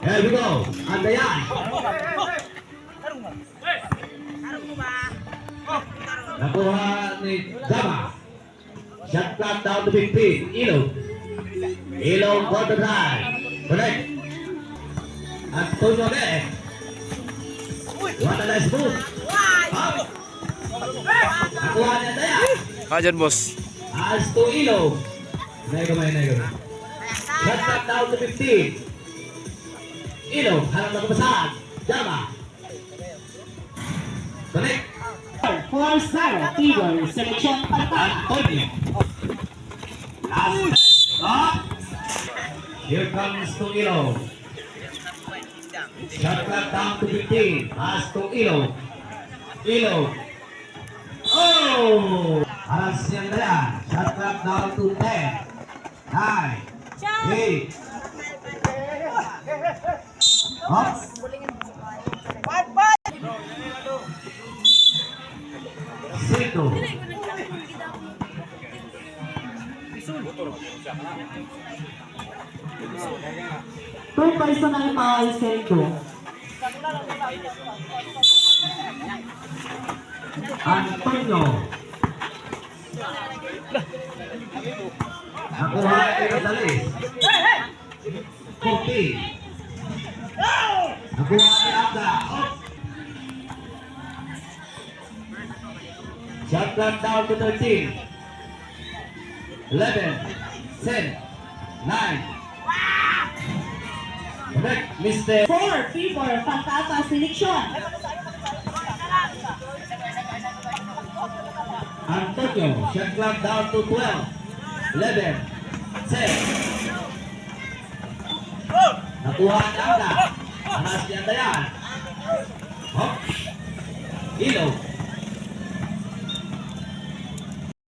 Here we go. Andayan. Nakuha ni Dama. Shot clock down to 15. Ilog. Ilog quarter time. Connect. Antonio Gay. What a nice move. Nakuha ni Andayan. Dyan, boss. As to Ilog. Nagamay. Shot clock down to 15. Ilog. Harap na kumasahan. Dama. Connect. For Sara Tigor, seleksyon Palpata. Antonio. Last stop. Here comes to Ilog. Shot clock down to 15. Pass to Ilog. Ilog. Oh! Aras yang daya. Shot clock down to 10. 9. 8. Up. Sito. Two personal foul, Sergio. Antonio. Nakuha ni Gonzales. 14. Nakuha ni Abda. Shot clock down to 13. 11. 10. 9. Correct, Mr. 4 Fibor, Palpata, seleksyon. Antonio. Shot clock down to 12. 11. 10. Nakuha ni Abda. Anas ni Andayan. Hop. Ilog.